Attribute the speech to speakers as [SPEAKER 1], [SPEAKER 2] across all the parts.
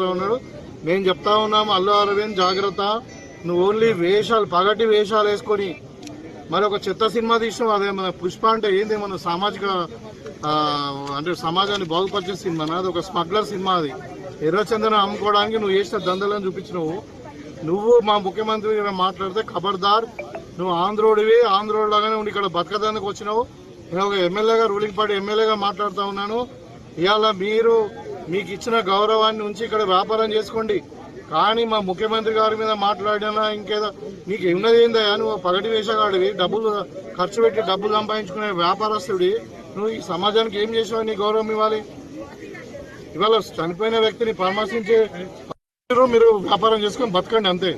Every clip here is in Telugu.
[SPEAKER 1] ఉన్నాడు. మేము చెప్తా ఉన్నాము, అల్లు అరవింద్ జాగ్రత్త, నువ్వు ఓన్లీ వేషాలు పగటి వేషాలు వేసుకొని మరి ఒక చెత్త సినిమా తీసినావు. అదే మన పుష్ప అంటే ఏంది, మన సామాజిక అంటే సమాజాన్ని బాగుపరిచే సినిమా, అది ఒక స్మగ్లర్ సినిమా. అది ఎర్రచందనం అమ్ముకోవడానికి నువ్వు చేసిన దందలను చూపించినావు. నువ్వు మా ముఖ్యమంత్రి మాట్లాడితే ఖబర్దార్, నువ్వు ఆంధ్రోడివి, ఆంధ్రోడ్లాగానే ఉండి ఇక్కడ బతకదానికి వచ్చినావు. నేను ఒక ఎమ్మెల్యేగా, రూలింగ్ పార్టీ ఎమ్మెల్యేగా మాట్లాడుతూ ఉన్నాను. ఇవాళ మీకు ఇచ్చిన గౌరవాన్ని ఉంచి ఇక్కడ వ్యాపారం చేసుకోండి, కానీ మా ముఖ్యమంత్రి గారి మీద మాట్లాడినా ఇంకేదో నీకు ఉన్నది ఏందయ్యా? నువ్వు పగటి వేషగాడివి, డబ్బులు ఖర్చు పెట్టి డబ్బులు సంపాదించుకునే వ్యాపారస్తుడి, నువ్వు ఈ సమాజానికి ఏం చేసావు? నీ గౌరవం ఇవ్వాలి. ఇవాళ చనిపోయిన వ్యక్తిని పరామర్శించే మీరు వ్యాపారం చేసుకొని బతకండి, అంతే.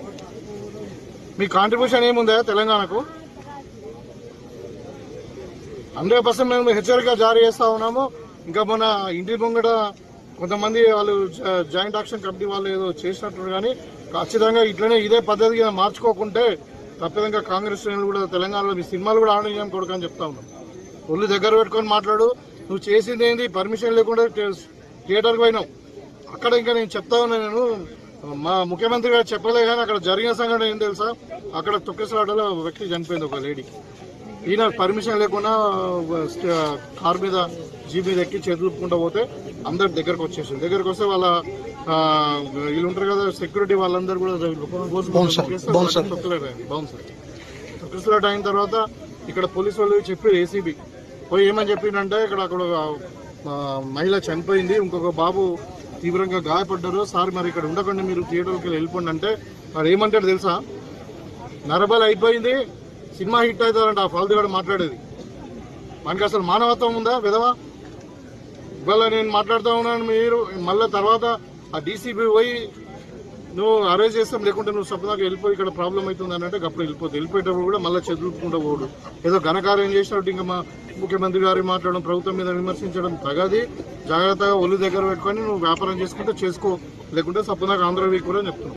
[SPEAKER 1] మీ కాంట్రిబ్యూషన్ ఏముందా తెలంగాణకు? 100% మేము హెచ్చరిక జారీ చేస్తా ఉన్నాము. ఇంకా మొన్న ఇంటి ముంగట కొంతమంది వాళ్ళు జాయింట్ యాక్షన్ కమిటీ వాళ్ళు ఏదో చేసినట్టు, కానీ ఖచ్చితంగా ఇట్లనే ఇదే పద్ధతిగా మార్చుకోకుంటే తప్పదంగా కాంగ్రెస్ శ్రేణులు కూడా తెలంగాణలో మీ సినిమాలు కూడా ఆడనీయం కొడుకని చెప్తా ఉన్నాం. ఒళ్ళు దగ్గర పెట్టుకొని మాట్లాడు. నువ్వు చేసింది ఏంది? పర్మిషన్ లేకుండా థియేటర్కి పోయినావు. అక్కడ ఇంకా నేను చెప్తా ఉన్నా, నేను మా ముఖ్యమంత్రి గారు చెప్పలే, కానీ అక్కడ జరిగిన సంఘటన ఏం తెలుసా? అక్కడ తొక్కిసలాటలో వ్యక్తి చనిపోయింది, ఒక లేడీ. ఈయన పర్మిషన్ లేకుండా కార్ మీద జీప్ మీద ఎక్కి చేతులుపుకుంటూ పోతే అందరు దగ్గరకు వచ్చేసారు. దగ్గరకు వస్తే వాళ్ళ వీళ్ళు ఉంటారు కదా సెక్యూరిటీ, వాళ్ళందరూ కూడా తొక్కిసలాట అయిన తర్వాత ఇక్కడ పోలీసు వాళ్ళు చెప్పారు, ఏసీబీ పోయి ఏమని చెప్పిందంటే, అక్కడ మహిళ చనిపోయింది, ఇంకొక బాబు తీవ్రంగా గాయపడ్డారు సార్, మరి ఇక్కడ ఉండకండి, మీరు థియేటర్కి వెళ్ళిపోండి అంటే వాడు ఏమంటాడు తెలుసా? నరబలి అయిపోయింది, సినిమా హిట్ అవుతారంట ఆ ఫాల్తుగాడు మాట్లాడేది. మనకి అసలు మానవత్వం ఉందా విధవా? ఇవాళ నేను మాట్లాడుతూ ఉన్నాను, మీరు మళ్ళీ తర్వాత ఆ డీసీబీ పోయి నువ్వు అరెస్ట్ చేస్తాం, లేకుంటే నువ్వు సొంతదాకా వెళ్ళిపోయి ఇక్కడ ప్రాబ్లం అవుతుంది అని అంటే అప్పుడు వెళ్ళిపోయేటప్పుడు కూడా మళ్ళీ చదువుకుంటూ పోడు. ఏదో ఘనకార్యం చేసినట్టు ఇంకా మా ముఖ్యమంత్రి గారి మాట్లాడడం, ప్రభుత్వం మీద విమర్శించడం తగది. జాగ్రత్తగా ఒళ్ళు దగ్గర పెట్టుకొని నువ్వు వ్యాపారం చేసుకుంటే చేసుకో, లేకుంటే సొంతదాకా ఆంధ్ర వీక్ కూడా చెప్తున్నావు.